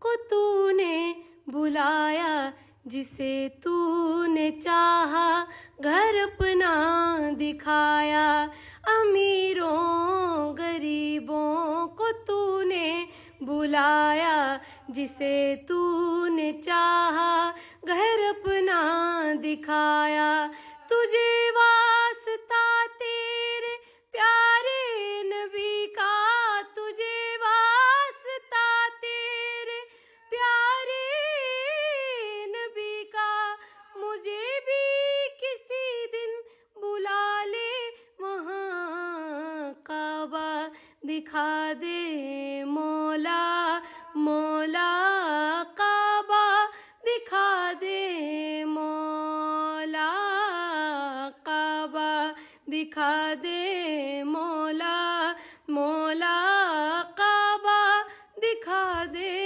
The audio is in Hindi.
को तूने बुलाया, जिसे तूने चाहा घर अपना दिखाया। अमीरों गरीबों को तूने बुलाया, जिसे तूने चाहा घर अपना दिखाया। तुझे वास्ता तेरे प्यारे नबी का, तुझे वास्ता तेरे प्यारे नबी का, मुझे भी किसी दिन बुला ले वहाँ काबा दिखा दे मौला, मौला काबा दिखा दे मौला, काबा दिखा दे मौला, मौला काबा दिखा दे।